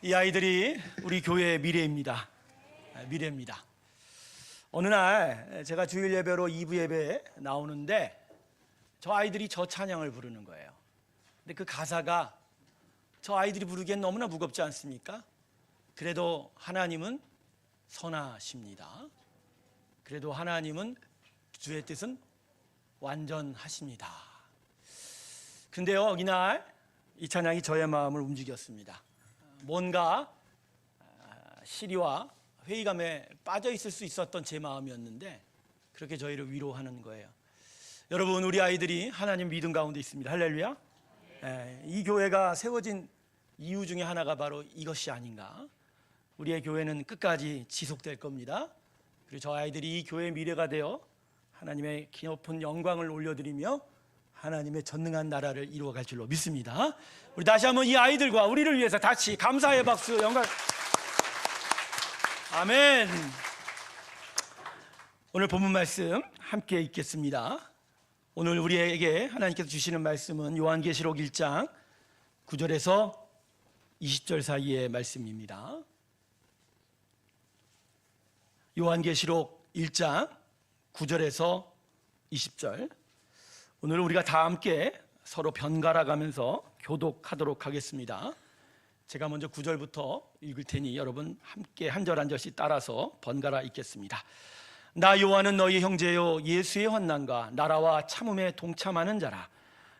이 아이들이 우리 교회의 미래입니다. 미래입니다. 어느 날 제가 주일 예배로 2부 예배에 나오는데 저 아이들이 저 찬양을 부르는 거예요. 근데 그 가사가 저 아이들이 부르기엔 너무나 무겁지 않습니까? 그래도 하나님은 선하십니다. 그래도 하나님은 주의 뜻은 완전하십니다. 근데요, 이날 이 찬양이 저의 마음을 움직였습니다. 뭔가 시리와 회의감에 빠져 있을 수 있었던 제 마음이었는데 그렇게 저희를 위로하는 거예요. 여러분, 우리 아이들이 하나님 믿음 가운데 있습니다. 할렐루야. 이 교회가 세워진 이유 중에 하나가 바로 이것이 아닌가. 우리의 교회는 끝까지 지속될 겁니다. 그리고 저 아이들이 이 교회의 미래가 되어 하나님의 깊은 영광을 올려드리며 하나님의 전능한 나라를 이루어갈 줄로 믿습니다. 우리 다시 한번 이 아이들과 우리를 위해서 같이 감사의 박수, 영광. 아멘. 오늘 본문 말씀 함께 읽겠습니다. 오늘 우리에게 하나님께서 주시는 말씀은 요한계시록 1장 9절에서 20절 사이의 말씀입니다. 요한계시록 1장 9절에서 20절. 오늘 우리가 다 함께 서로 번갈아 가면서 교독하도록 하겠습니다. 제가 먼저 9절부터 읽을 테니 여러분 함께 한 절 한 절씩 따라서 번갈아 읽겠습니다. 나 요한은 너희 형제요 예수의 환난과 나라와 참음에 동참하는 자라.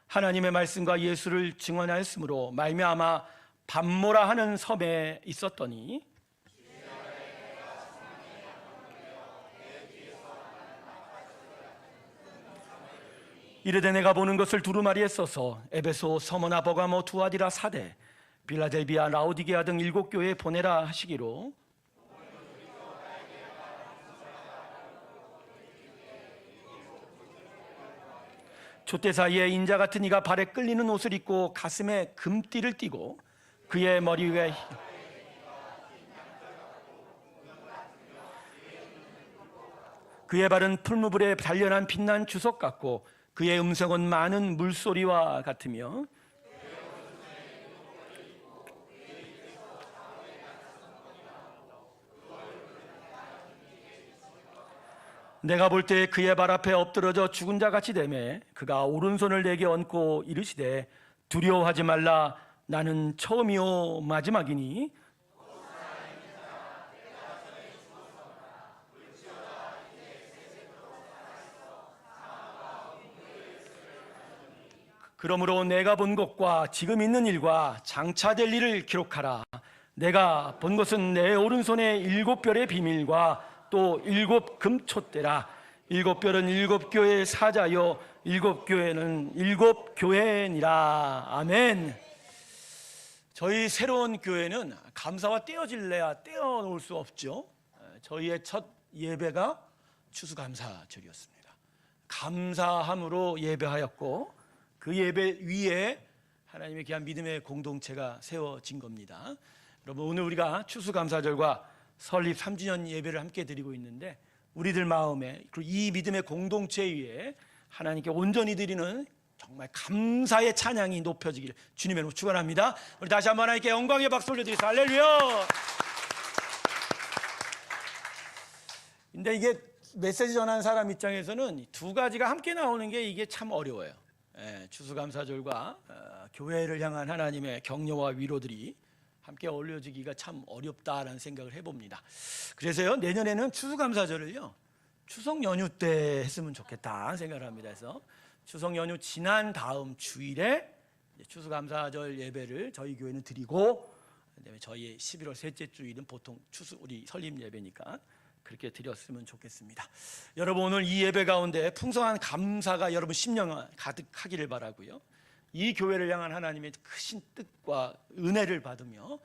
하나님의 말씀과 예수를 증언하였으므로 말미암아 밤모라 하는 섬에 있었더니 이르되 내가 보는 것을 두루마리에 써서 에베소, 서머나, 버가모, 두아디라, 사대, 빌라델비아, 라오디게아 등 7교회에 보내라 하시기로 촛대 사이에 인자 같은 이가 발에 끌리는 옷을 입고 가슴에 금띠를 띠고 그의 머리 위에 그의 발은 풀무불에 단련한 빛난 주석 같고 그의 음성은 많은 물소리와 같으며 내가 볼 때 그의 발 앞에 엎드러져 죽은 자 같이 되매 그가 오른손을 내게 얹고 이르시되 두려워하지 말라. 나는 처음이요 마지막이니 그러므로 내가 본 것과 지금 있는 일과 장차 될 일을 기록하라. 내가 본 것은 내 오른손에 7별의 비밀과 또 7 금촛대라. 7별은 7교회의 사자요 7교회는 7교회니라. 아멘. 저희 새로운 교회는 감사와 떼어질래야 떼어놓을 수 없죠. 저희의 첫 예배가 추수감사절이었습니다. 감사함으로 예배하였고 그 예배 위에 하나님의 귀한 믿음의 공동체가 세워진 겁니다. 여러분, 오늘 우리가 추수감사절과 설립 3주년 예배를 함께 드리고 있는데 우리들 마음에 그리고 이 믿음의 공동체 위에 하나님께 온전히 드리는 정말 감사의 찬양이 높여지기를 주님의 이름으로 축원합니다. 우리 다시 한번 하나님께 영광의 박수 올려드리겠습니다. 할렐루야. 근데 이게 메시지 전하는 사람 입장에서는 두 가지가 함께 나오는 게 이게 참 어려워요. 추수감사절과 교회를 향한 하나님의 격려와 위로들이 함께 어울려지기가 참 어렵다라는 생각을 해봅니다. 그래서요, 내년에는 추수감사절을요 추석 연휴 때 했으면 좋겠다 생각을 합니다. 그래서 추석 연휴 지난 다음 주일에 추수감사절 예배를 저희 교회는 드리고, 그다음에 저희 11월 셋째 주일은 보통 우리 설립 예배니까 그렇게 드렸으면 좋겠습니다. 여러분, 오늘 이 예배 가운데 풍성한 감사가 여러분 심령 가득하기를 바라고요. 이 교회를 향한 하나님의 크신 뜻과 은혜를 받으며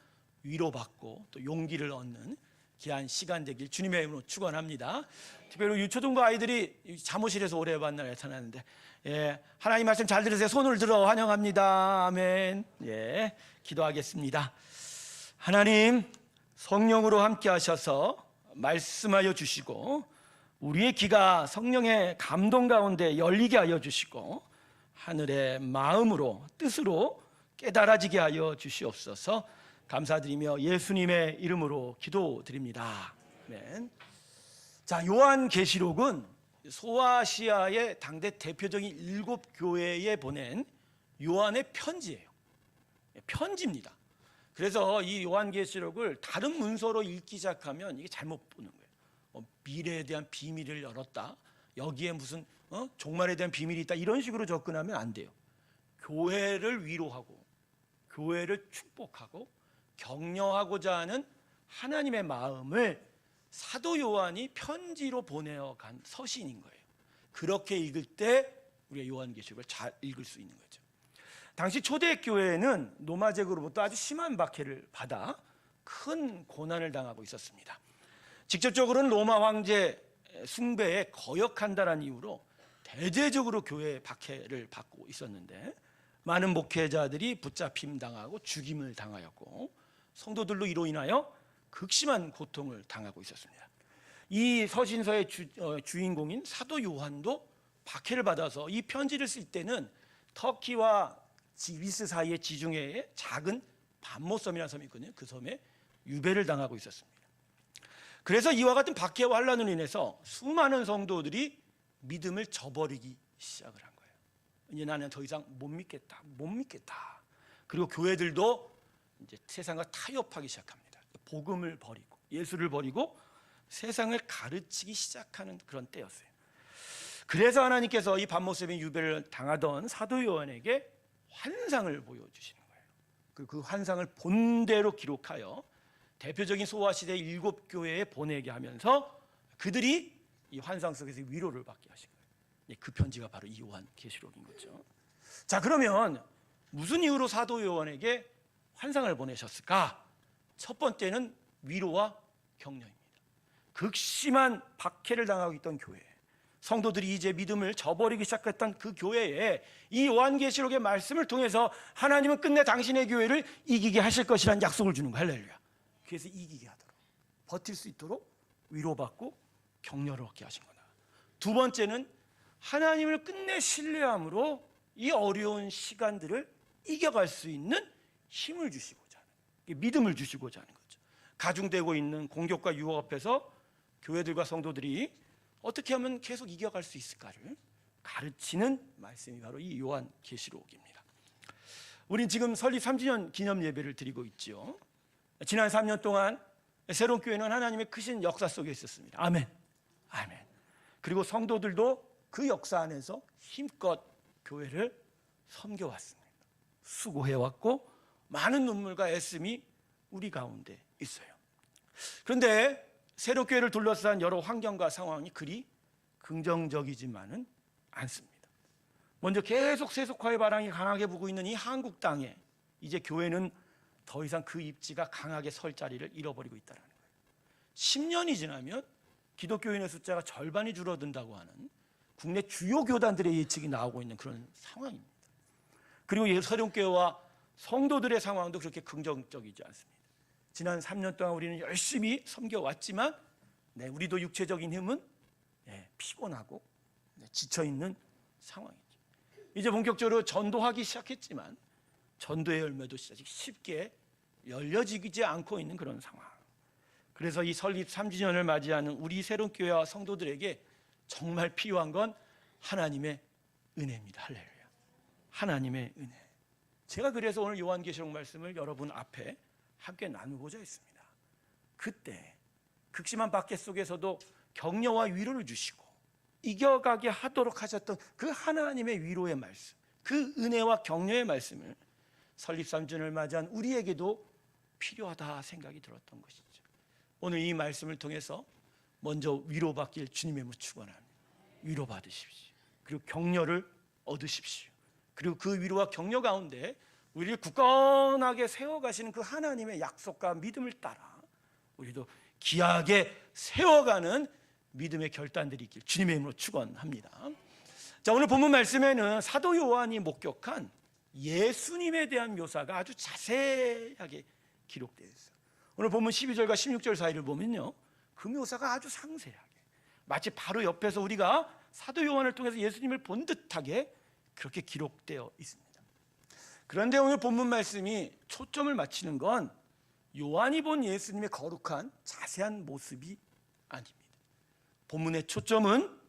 위로받고 또 용기를 얻는 귀한 시간 되길 주님의 이름으로 축원합니다. 특별히 유초등부 아이들이 사무실에서 오래 만나 나타나는데 하나님 말씀 잘 들으세요. 손을 들어 환영합니다. 아멘. 기도하겠습니다. 하나님, 성령으로 함께 하셔서 말씀하여 주시고 우리의 귀가 성령의 감동 가운데 열리게 하여 주시고 하늘의 마음으로 뜻으로 깨달아지게 하여 주시옵소서. 감사드리며 예수님의 이름으로 기도드립니다. 아멘. 자, 요한계시록은 소아시아의 당대 대표적인 7교회에 보낸 요한의 편지예요. 편지입니다. 그래서 이 요한계시록을 다른 문서로 읽기 시작하면 이게 잘못 보는 거예요. 미래에 대한 비밀을 열었다, 여기에 무슨 종말에 대한 비밀이 있다, 이런 식으로 접근하면 안 돼요. 교회를 위로하고 교회를 축복하고 격려하고자 하는 하나님의 마음을 사도 요한이 편지로 보내어 간 서신인 거예요. 그렇게 읽을 때 우리가 요한계시록을 잘 읽을 수 있는 거죠. 당시 초대교회는 로마제국으로부터 아주 심한 박해를 받아 큰 고난을 당하고 있었습니다. 직접적으로는 로마 황제 숭배에 거역한다는 이유로 대대적으로 교회의 박해를 받고 있었는데, 많은 목회자들이 붙잡힘 당하고 죽임을 당하였고, 성도들로 이로 인하여 극심한 고통을 당하고 있었습니다. 이 서신서의 주인공인 사도 요한도 박해를 받아서 이 편지를 쓸 때는 터키와 그리스 사이의 지중해에 작은 밤모섬이라는 섬이 있거든요. 그 섬에 유배를 당하고 있었습니다. 그래서 이와 같은 박해와 환난으로 인해서 수많은 성도들이 믿음을 저버리기 시작을 한 거예요. 이제 나는 더 이상 못 믿겠다. 그리고 교회들도 이제 세상과 타협하기 시작합니다. 복음을 버리고 예수를 버리고 세상을 가르치기 시작하는 그런 때였어요. 그래서 하나님께서 이 밤모섬의 유배를 당하던 사도 요한에게 환상을 보여주시는 거예요. 그 환상을 본대로 기록하여 대표적인 소아시대 7교회에 보내게 하면서 그들이 이 환상 속에서 위로를 받게 하신 거예요. 그 편지가 바로 이 요한계시록인 거죠. 자, 그러면 무슨 이유로 사도 요한에게 환상을 보내셨을까? 첫 번째는 위로와 격려입니다. 극심한 박해를 당하고 있던 교회, 성도들이 이제 믿음을 저버리기 시작했던 그 교회에 이 요한계시록의 말씀을 통해서 하나님은 끝내 당신의 교회를 이기게 하실 것이라는 약속을 주는 거예요. 할렐루야. 그래서 이기게 하도록, 버틸 수 있도록 위로받고 격려를 얻게 하신 거다. 두 번째는 하나님을 끝내 신뢰함으로 이 어려운 시간들을 이겨갈 수 있는 힘을 주시고자 하는, 믿음을 주시고자 하는 거죠. 가중되고 있는 공격과 유혹 앞에서 교회들과 성도들이 어떻게 하면 계속 이겨갈 수 있을까를 가르치는 말씀이 바로 이 요한계시록입니다. 우린 지금 설립 3주년 기념 예배를 드리고 있죠. 지난 3년 동안 새로운 교회는 하나님의 크신 역사 속에 있었습니다. 아멘. 아멘. 그리고 성도들도 그 역사 안에서 힘껏 교회를 섬겨왔습니다. 수고해왔고 많은 눈물과 애씀이 우리 가운데 있어요. 그런데 새로 교회를 둘러싼 여러 환경과 상황이 그리 긍정적이지만은 않습니다. 먼저 계속 세속화의 바람이 강하게 불고 있는 이 한국 땅에 이제 교회는 더 이상 그 입지가 강하게 설 자리를 잃어버리고 있다는 거예요. 10년이 지나면 기독교인의 숫자가 절반이 줄어든다고 하는 국내 주요 교단들의 예측이 나오고 있는 그런 상황입니다. 그리고 새로운 교회와 성도들의 상황도 그렇게 긍정적이지 않습니다. 지난 3년 동안 우리는 열심히 섬겨왔지만 우리도 육체적인 힘은 피곤하고 지쳐있는 상황이죠. 이제 본격적으로 전도하기 시작했지만 전도의 열매도 쉽게 열려지지 않고 있는 그런 상황. 그래서 이 설립 3주년을 맞이하는 우리 새로운 교회와 성도들에게 정말 필요한 건 하나님의 은혜입니다. 할렐루야. 하나님의 은혜. 제가 그래서 오늘 요한계시록 말씀을 여러분 앞에 함께 나누고자 했습니다. 그때 극심한 박해 속에서도 격려와 위로를 주시고 이겨가게 하도록 하셨던 그 하나님의 위로의 말씀, 그 은혜와 격려의 말씀을 설립 3주년을 맞이한 우리에게도 필요하다 생각이 들었던 것이죠. 오늘 이 말씀을 통해서 먼저 위로받길 주님의 이름으로 축원합니다. 위로받으십시오. 그리고 격려를 얻으십시오. 그리고 그 위로와 격려 가운데 우리를 굳건하게 세워가시는 그 하나님의 약속과 믿음을 따라 우리도 귀하게 세워가는 믿음의 결단들이 있길 주님의 이름으로 축원합니다. 자, 오늘 본문 말씀에는 사도 요한이 목격한 예수님에 대한 묘사가 아주 자세하게 기록되어 있어요. 오늘 본문 12절과 16절 사이를 보면요, 그 묘사가 아주 상세하게, 마치 바로 옆에서 우리가 사도 요한을 통해서 예수님을 본 듯하게 그렇게 기록되어 있습니다. 그런데 오늘 본문 말씀이 초점을 맞추는 건 요한이 본 예수님의 거룩한 자세한 모습이 아닙니다. 본문의 초점은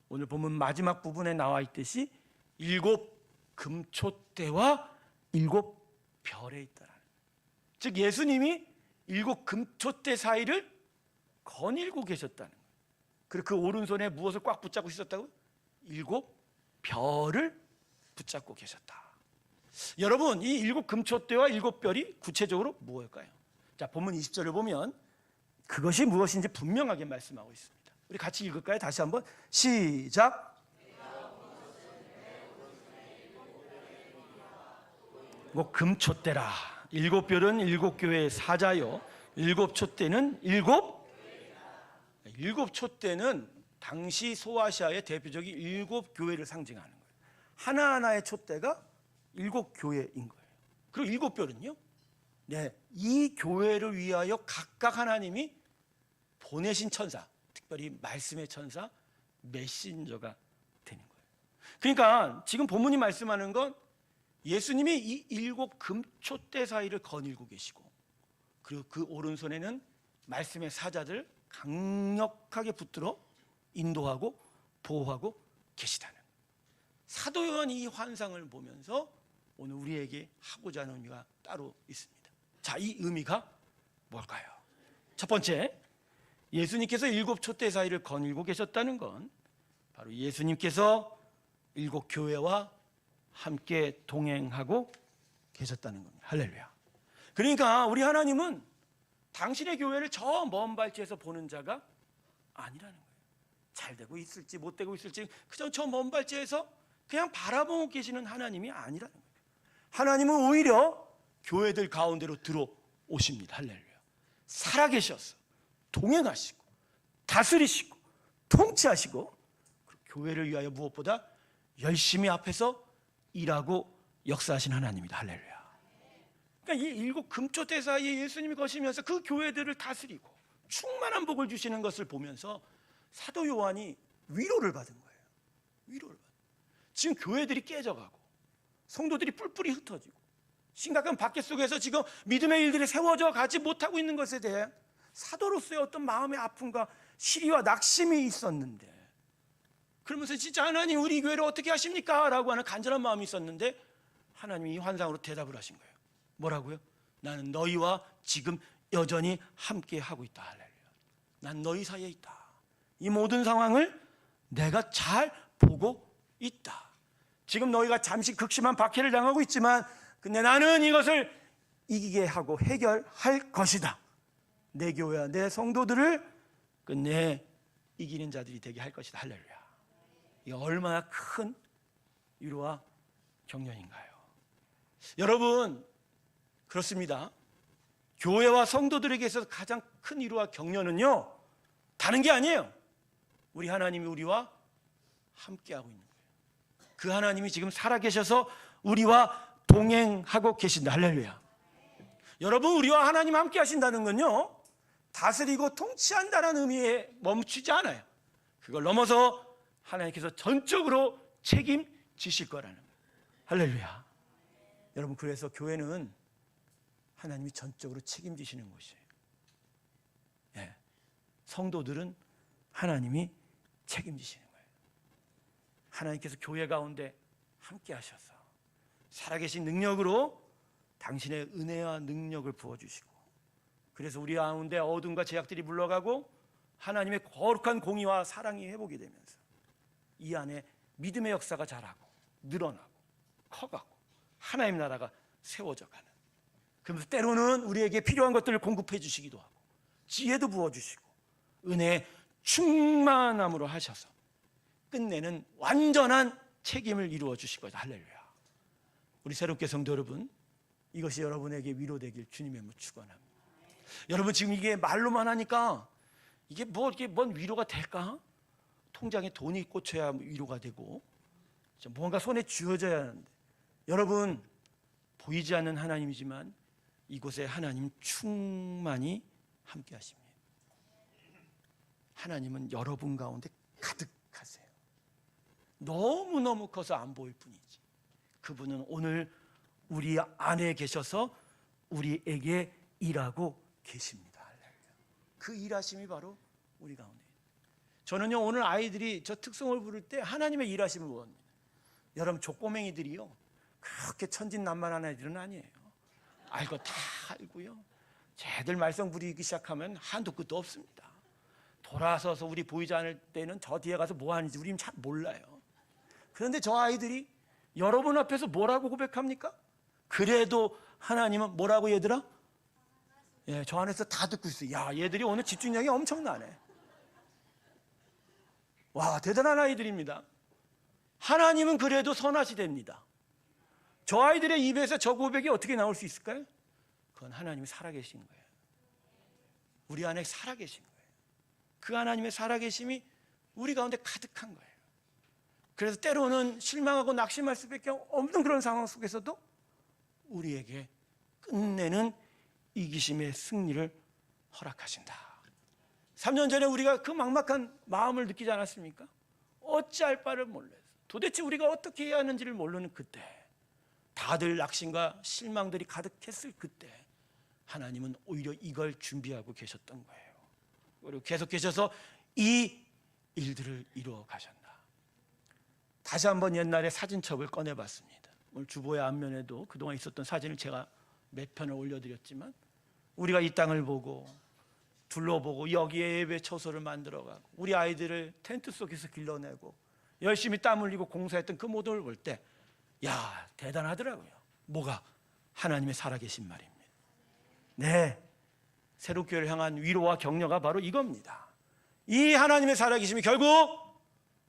오늘 본문 마지막 부분에 나와 있듯이 7 금초대와 7 별에 있다라는, 즉 예수님이 7 금초대 사이를 거닐고 계셨다는 거예요. 그리고 그 오른손에 무엇을 꽉 붙잡고 있었다고요? 7 별을 붙잡고 계셨다. 여러분, 이 7 금초대와 7 별이 구체적으로 무엇일까요? 자, 본문 20절을 보면 그것이 무엇인지 분명하게 말씀하고 있습니다. 우리 같이 읽을까요? 다시 한번 시작. 금초대라. 7 별은 7 교회의 사자요, 7 촛대는 7 촛대는 당시 소아시아의 대표적인 7 교회를 상징하는 거예요. 하나하나의 촛대가 7 교회인 거예요. 그리고 7 별은요, 이 교회를 위하여 각각 하나님이 보내신 천사, 특별히 말씀의 천사, 메신저가 되는 거예요. 그러니까 지금 본문이 말씀하는 건 예수님이 이 7 금초대 사이를 거닐고 계시고, 그리고 그 오른손에는 말씀의 사자들 강력하게 붙들어 인도하고 보호하고 계시다는, 사도 요한이 이 환상을 보면서 오늘 우리에게 하고자 하는 의미가 따로 있습니다. 자, 이 의미가 뭘까요? 첫 번째, 예수님께서 7 촛대 사이를 거닐고 계셨다는 건 바로 예수님께서 7 교회와 함께 동행하고 계셨다는 겁니다. 할렐루야. 그러니까 우리 하나님은 당신의 교회를 저 먼 발치에서 보는 자가 아니라는 거예요. 잘 되고 있을지 못 되고 있을지 그저 저 먼 발치에서 그냥 바라보고 계시는 하나님이 아니라는 거예요. 하나님은 오히려 교회들 가운데로 들어오십니다. 할렐루야. 살아계셔서 동행하시고 다스리시고 통치하시고, 교회를 위하여 무엇보다 열심히 앞에서 일하고 역사하신 하나님이다. 할렐루야. 그러니까 이 7 금초대 사이에 예수님이 거시면서 그 교회들을 다스리고 충만한 복을 주시는 것을 보면서 사도 요한이 위로를 받은 거예요. 위로를 받은. 지금 교회들이 깨져가고 성도들이 뿔뿔이 흩어지고 심각한 박해 속에서 지금 믿음의 일들이 세워져 가지 못하고 있는 것에 대해 사도로서의 어떤 마음의 아픔과 시리와 낙심이 있었는데, 그러면서 진짜 하나님 우리 교회를 어떻게 하십니까? 라고 하는 간절한 마음이 있었는데 하나님이 이 환상으로 대답을 하신 거예요. 뭐라고요? 나는 너희와 지금 여전히 함께 하고 있다. 할렐루야. 난 너희 사이에 있다. 이 모든 상황을 내가 잘 보고 있다. 지금 너희가 잠시 극심한 박해를 당하고 있지만 근데 나는 이것을 이기게 하고 해결할 것이다. 내 교회와 내 성도들을 끝내 이기는 자들이 되게 할 것이다. 할렐루야. 이게 얼마나 큰 위로와 격려인가요? 여러분, 그렇습니다. 교회와 성도들에게 있어서 가장 큰 위로와 격려는요, 다른 게 아니에요. 우리 하나님이 우리와 함께하고 있는 거예요. 그 하나님이 지금 살아계셔서 우리와 동행하고 계신다. 할렐루야. 여러분, 우리와 하나님 함께 하신다는 건요, 다스리고 통치한다는 의미에 멈추지 않아요. 그걸 넘어서 하나님께서 전적으로 책임지실 거라는 거예요. 할렐루야. 여러분, 그래서 교회는 하나님이 전적으로 책임지시는 곳이에요. 예. 성도들은 하나님이 책임지시는 거예요. 하나님께서 교회 가운데 함께 하셔서 살아계신 능력으로 당신의 은혜와 능력을 부어주시고, 그래서 우리 가운데 어둠과 죄악들이 물러가고 하나님의 거룩한 공의와 사랑이 회복이 되면서 이 안에 믿음의 역사가 자라고 늘어나고 커가고 하나님 나라가 세워져가는, 그러면서 때로는 우리에게 필요한 것들을 공급해 주시기도 하고 지혜도 부어주시고 은혜의 충만함으로 하셔서 끝내는 완전한 책임을 이루어 주실 거다. 할렐루야. 우리 새롭게 성도 여러분, 이것이 여러분에게 위로되길 주님의 이름으로 축원합니다. 여러분, 지금 이게 말로만 하니까 이게 뭔 위로가 될까? 통장에 돈이 꽂혀야 위로가 되고 뭔가 손에 쥐어져야 하는데, 여러분, 보이지 않는 하나님이지만 이곳에 하나님 충만히 함께 하십니다. 하나님은 여러분 가운데 가득하세요. 너무너무 커서 안 보일 뿐이지 그분은 오늘 우리 안에 계셔서 우리에게 일하고 계십니다. 그 일하심이 바로 우리 가운데. 저는요, 오늘 아이들이 저 특성을 부를 때 하나님의 일하심을 보합니다. 여러분, 족꼬맹이들이요, 그렇게 천진난만한 애들은 아니에요. 알고 다 알고요, 쟤들 말썽 부리기 시작하면 한도 끝도 없습니다. 돌아서서 우리 보이지 않을 때는 저 뒤에 가서 뭐 하는지 우리는 잘 몰라요. 그런데 저 아이들이 여러분 앞에서 뭐라고 고백합니까? 그래도 하나님은 뭐라고, 얘들아? 예, 저 안에서 다 듣고 있어요. 야, 얘들이 오늘 집중력이 엄청나네. 와, 대단한 아이들입니다. 하나님은 그래도 선하시답니다. 저 아이들의 입에서 저 고백이 어떻게 나올 수 있을까요? 그건 하나님이 살아계신 거예요. 우리 안에 살아계신 거예요. 그 하나님의 살아계심이 우리 가운데 가득한 거예요. 그래서 때로는 실망하고 낙심할 수밖에 없는 그런 상황 속에서도 우리에게 끝내는 이기심의 승리를 허락하신다. 3년 전에 우리가 그 막막한 마음을 느끼지 않았습니까? 어찌할 바를 몰라서 도대체 우리가 어떻게 해야 하는지를 모르는 그때, 다들 낙심과 실망들이 가득했을 그때 하나님은 오히려 이걸 준비하고 계셨던 거예요. 그리고 계속 계셔서 이 일들을 이루어 가셨다. 다시 한번 옛날에 사진첩을 꺼내봤습니다. 오늘 주보의 앞면에도 그동안 있었던 사진을 제가 몇 편을 올려드렸지만, 우리가 이 땅을 보고 둘러보고 여기에 예배 처소를 만들어가고 우리 아이들을 텐트 속에서 길러내고 열심히 땀 흘리고 공사했던 그 모습을 볼 때, 야, 대단하더라고요. 뭐가? 하나님의 살아계신 말입니다. 네, 새롭교회를 향한 위로와 격려가 바로 이겁니다. 이 하나님의 살아계심이 결국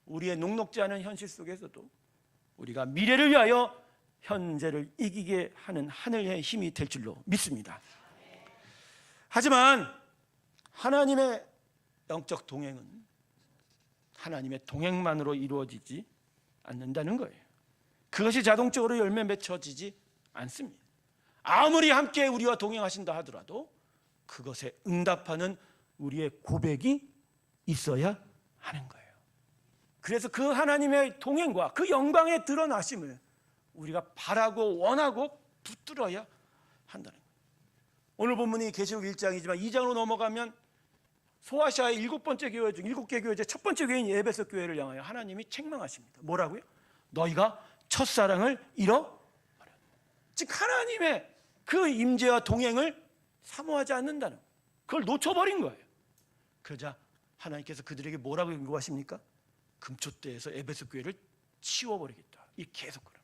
우리의 녹록지 않은 현실 속에서도 우리가 미래를 위하여 현재를 이기게 하는 하늘의 힘이 될 줄로 믿습니다. 하지만 하나님의 영적 동행은 하나님의 동행만으로 이루어지지 않는다는 거예요. 그것이 자동적으로 열매 맺혀지지 않습니다. 아무리 함께 우리와 동행하신다 하더라도 그것에 응답하는 우리의 고백이 있어야 하는 거예요. 그래서 그 하나님의 동행과 그 영광의 드러나심을 우리가 바라고 원하고 붙들어야 한다는 거예요. 오늘 본문이 계시록 1장이지만 2장으로 넘어가면 소아시아의 7번째 교회 중 7개 교회 중 첫 번째 교회인 에베소 교회를 향하여 하나님이 책망하십니다. 뭐라고요? 너희가 첫사랑을 잃어버려. 즉 하나님의 그 임재와 동행을 사모하지 않는다는 거예요. 그걸 놓쳐버린 거예요. 그러자 하나님께서 그들에게 뭐라고 경고하십니까? 금초대에서 에베소 교회를 치워버리겠다. 이 계속 그런.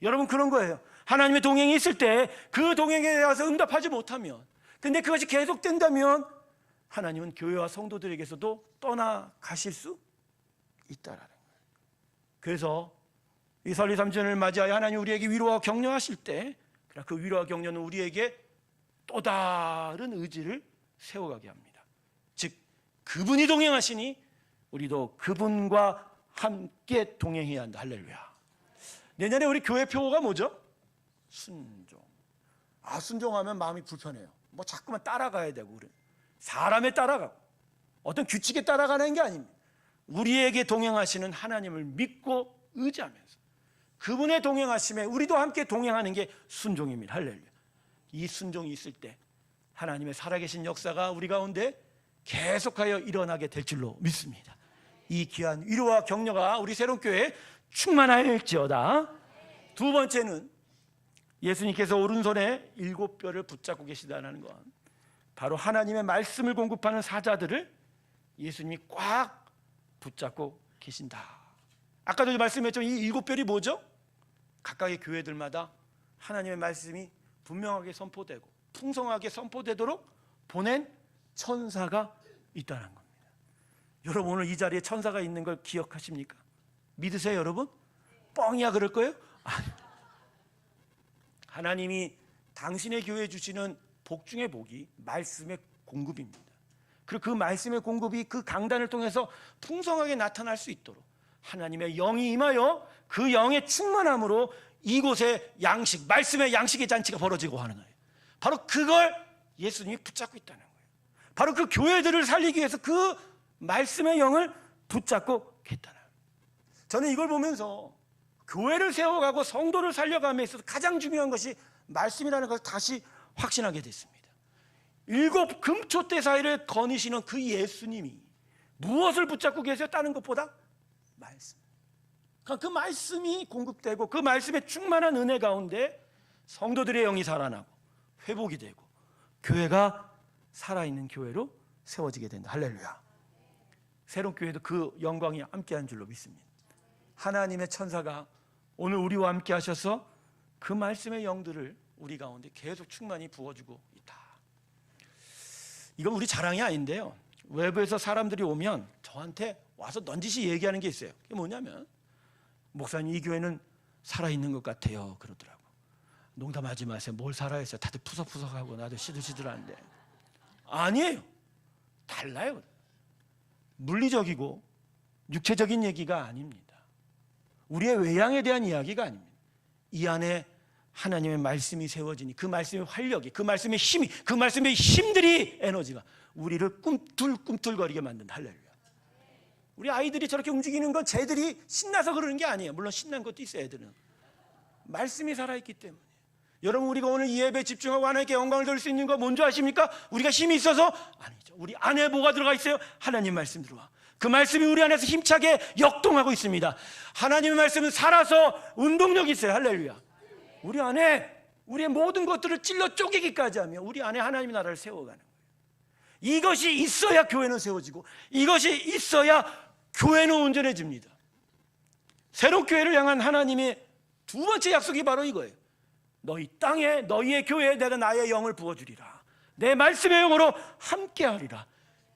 여러분, 그런 거예요. 하나님의 동행이 있을 때 그 동행에 대해서 응답하지 못하면, 근데 그것이 계속된다면 하나님은 교회와 성도들에게서도 떠나가실 수 있다라는 거예요. 그래서 이 설리 3주년을 맞이하여 하나님 우리에게 위로와 격려하실 때, 그 위로와 격려는 우리에게 또 다른 의지를 세워가게 합니다. 즉 그분이 동행하시니 우리도 그분과 함께 동행해야 한다. 할렐루야. 내년에 우리 교회 표어가 뭐죠? 순종. 순종하면 마음이 불편해요. 뭐 자꾸만 따라가야 되고, 그래. 사람에 따라가고 어떤 규칙에 따라가는 게 아닙니다. 우리에게 동행하시는 하나님을 믿고 의지하면서 그분의 동행하심에 우리도 함께 동행하는 게 순종입니다. 할렐루야. 이 순종이 있을 때 하나님의 살아계신 역사가 우리 가운데 계속하여 일어나게 될 줄로 믿습니다. 이 귀한 위로와 격려가 우리 새로운 교회에 충만할지어다. 두 번째는 예수님께서 오른손에 7뼈를 붙잡고 계시다는 건 바로 하나님의 말씀을 공급하는 사자들을 예수님이 꽉 붙잡고 계신다. 아까도 말씀했죠. 이 7뼈이 뭐죠? 각각의 교회들마다 하나님의 말씀이 분명하게 선포되고 풍성하게 선포되도록 보낸 천사가 있다는 겁니다. 여러분, 오늘 이 자리에 천사가 있는 걸 기억하십니까? 믿으세요, 여러분? 뻥이야 그럴 거예요? 하나님이 당신의 교회에 주시는 복 중의 복이 말씀의 공급입니다. 그리고 그 말씀의 공급이 그 강단을 통해서 풍성하게 나타날 수 있도록 하나님의 영이 임하여 그 영의 충만함으로 이곳에 양식, 말씀의 양식의 잔치가 벌어지고 하는 거예요. 바로 그걸 예수님이 붙잡고 있다는 거예요. 바로 그 교회들을 살리기 위해서 그 말씀의 영을 붙잡고 계시다는 거예요. 저는 이걸 보면서 교회를 세워가고 성도를 살려감에 있어서 가장 중요한 것이 말씀이라는 것을 다시 확신하게 됐습니다. 일곱 금초대 사이를 거니시는 그 예수님이 무엇을 붙잡고 계세요? 다른 것보다 말씀. 그 말씀이 공급되고 그 말씀에 충만한 은혜 가운데 성도들의 영이 살아나고 회복이 되고 교회가 살아있는 교회로 세워지게 된다. 할렐루야. 새로운 교회도 그 영광이 함께한 줄로 믿습니다. 하나님의 천사가 오늘 우리와 함께 하셔서 그 말씀의 영들을 우리 가운데 계속 충만히 부어주고 있다. 이건 우리 자랑이 아닌데요, 외부에서 사람들이 오면 저한테 와서 넌지시 얘기하는 게 있어요. 그게 뭐냐면, 목사님 이 교회는 살아있는 것 같아요 그러더라고. 농담하지 마세요. 뭘 살아있어요. 다들 푸석푸석하고 나도 시들시들한데. 아니에요. 달라요. 물리적이고 육체적인 얘기가 아닙니다. 우리의 외양에 대한 이야기가 아닙니다. 이 안에 하나님의 말씀이 세워지니 그 말씀의 활력이, 그 말씀의 힘이, 그 말씀의 힘들이, 에너지가 우리를 꿈틀꿈틀거리게 만든다. 할렐루야. 우리 아이들이 저렇게 움직이는 건 쟤들이 신나서 그러는 게 아니에요. 물론 신난 것도 있어요. 애들은 말씀이 살아있기 때문에. 여러분, 우리가 오늘 이 예배에 집중하고 하나님께 영광을 돌릴 수 있는 거 뭔지 아십니까? 우리가 힘이 있어서? 아니죠. 우리 안에 뭐가 들어가 있어요? 하나님 말씀 들어와. 그 말씀이 우리 안에서 힘차게 역동하고 있습니다. 하나님의 말씀은 살아서 운동력이 있어요. 할렐루야. 우리 안에 우리의 모든 것들을 찔러 쪼개기까지 하며 우리 안에 하나님의 나라를 세워가는 거예요. 이것이 있어야 교회는 세워지고, 이것이 있어야 교회는 온전해집니다. 새로운 교회를 향한 하나님의 두 번째 약속이 바로 이거예요. 너희 땅에, 너희의 교회에 내가 나의 영을 부어주리라. 내 말씀의 영으로 함께하리라.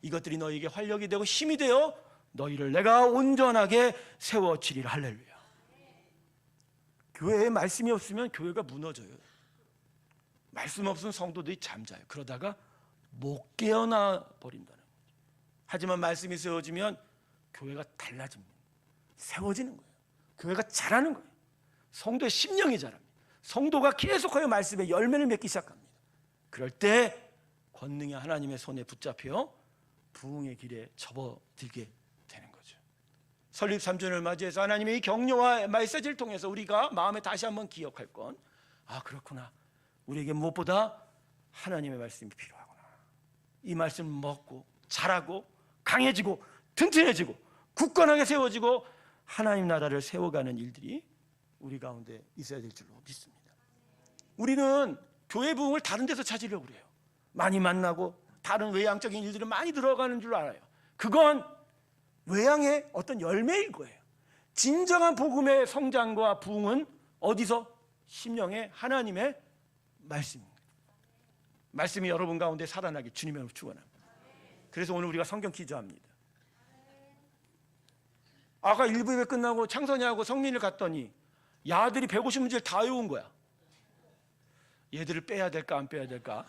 이것들이 너희에게 활력이 되고 힘이 되어 너희를 내가 온전하게 세워치리라. 할렐루야. 교회에 말씀이 없으면 교회가 무너져요. 말씀 없으면 성도들이 잠자요. 그러다가 못 깨어나 버린다는 거죠. 하지만 말씀이 세워지면 교회가 달라집니다. 세워지는 거예요. 교회가 자라는 거예요. 성도의 심령이 자랍니다. 성도가 계속하여 말씀의 열매를 맺기 시작합니다. 그럴 때 권능이 하나님의 손에 붙잡혀 부흥의 길에 접어들게 되는 거죠. 설립 3주년을 맞이해서 하나님의 이 격려와 메시지를 통해서 우리가 마음에 다시 한번 기억할 건, 아, 그렇구나, 우리에게 무엇보다 하나님의 말씀이 필요하구나. 이 말씀을 먹고 자라고 강해지고 튼튼해지고 굳건하게 세워지고 하나님 나라를 세워가는 일들이 우리 가운데 있어야 될 줄로 믿습니다. 우리는 교회 부흥을 다른 데서 찾으려고 그래요. 많이 만나고 다른 외향적인 일들이 많이 들어가는 줄 알아요. 그건 외향의 어떤 열매일 거예요. 진정한 복음의 성장과 부흥은 어디서? 심령의 하나님의 말씀입니다. 말씀이 여러분 가운데 살아나길 주님의 이름으로 축원합니다. 그래서 오늘 우리가 성경 기도합니다. 아까 1부 예배 끝나고 창선이하고 성민이를 갔더니 야들이 150문제를 다 외운 거야. 얘들을 빼야 될까 안 빼야 될까?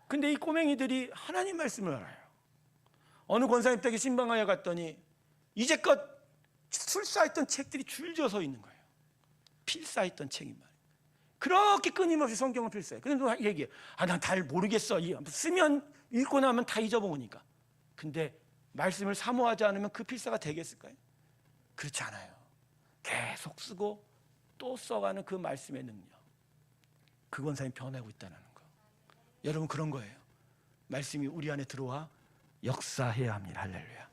근데 이 꼬맹이들이 하나님 말씀을 알아요. 어느 권사님 댁에 신방하여 갔더니 이제껏 출사했던 책들이 줄져서 있는 거예요. 필사했던 책이 말이에요. 그렇게 끊임없이 성경을 필사해. 근데 또 얘기해. 난 잘 모르겠어. 쓰면 읽고 나면 다 잊어먹으니까. 근데 말씀을 사모하지 않으면 그 필사가 되겠을까요? 그렇지 않아요. 계속 쓰고 또 써가는 그 말씀의 능력, 그 권사님 변하고 있다는 거. 여러분, 그런 거예요. 말씀이 우리 안에 들어와 역사해야 합니다. 할렐루야.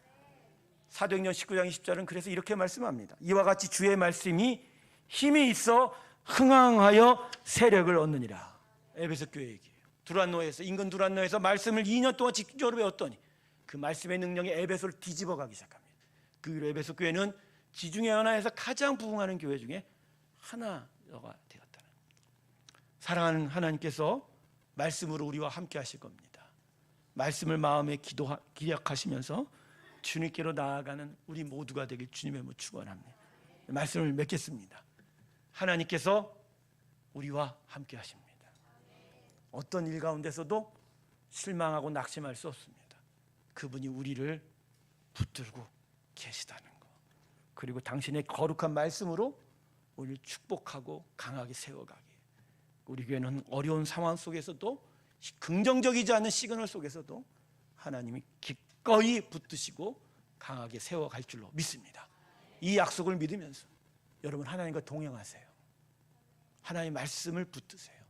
사도행전 19장 20절은 그래서 이렇게 말씀합니다. 이와 같이 주의 말씀이 힘이 있어 흥황하여 세력을 얻느니라. 에베소 교회 얘기예요. 두란노에서, 인근 두란노에서 말씀을 2년 동안 집중적으로 배웠더니 그 말씀의 능력이 에베소를 뒤집어 가기 시작합니다. 그 에베소 교회는 지중해 연합에서 가장 부흥하는 교회 중에 하나가 되었다는. 사랑하는 하나님께서 말씀으로 우리와 함께 하실 겁니다. 말씀을 마음에 기약하시면서 주님께로 나아가는 우리 모두가 되길 주님의 이름으로 축원합니다. 말씀을 맺겠습니다. 하나님께서 우리와 함께 하십니다. 어떤 일 가운데서도 실망하고 낙심할 수 없습니다. 그분이 우리를 붙들고 계시다는 거, 그리고 당신의 거룩한 말씀으로 우리를 축복하고 강하게 세워가게. 우리 교회는 어려운 상황 속에서도, 긍정적이지 않은 시그널 속에서도 하나님이 기꺼이 붙드시고 강하게 세워갈 줄로 믿습니다. 이 약속을 믿으면서 여러분, 하나님과 동행하세요. 하나님의 말씀을 붙드세요.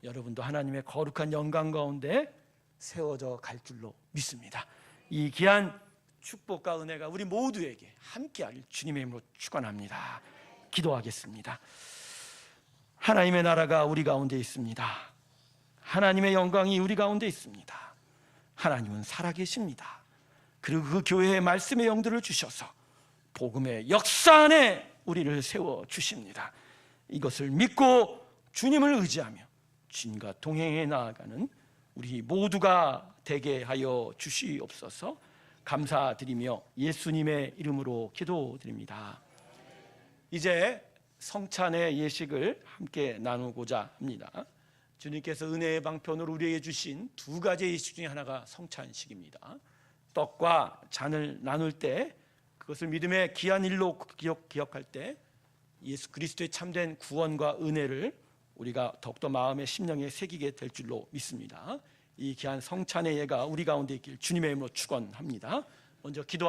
여러분도 하나님의 거룩한 영광 가운데 세워져 갈 줄로 믿습니다. 이 귀한 축복과 은혜가 우리 모두에게 함께하길 주님의 이름으로 축원합니다. 기도하겠습니다. 하나님의 나라가 우리 가운데 있습니다. 하나님의 영광이 우리 가운데 있습니다. 하나님은 살아계십니다. 그리고 그 교회의 말씀의 영들을 주셔서 복음의 역사 안에 우리를 세워주십니다. 이것을 믿고 주님을 의지하며 주님과 동행해 나아가는 우리 모두가 되게 하여 주시옵소서. 감사드리며 예수님의 이름으로 기도드립니다. 이제 성찬의 예식을 함께 나누고자 합니다. 주님께서 은혜의 방편으로 우리에게 주신 두 가지 예식 중에 하나가 성찬식입니다. 떡과 잔을 나눌 때 그것을 믿음의 귀한 일로 기억할 때 예수 그리스도의 참된 구원과 은혜를 우리가 더욱더 마음의 심령에 새기게 될 줄로 믿습니다. 이 귀한 성찬의 예가 우리 가운데 있길 주님의 이름으로 축원합니다. 먼저 기도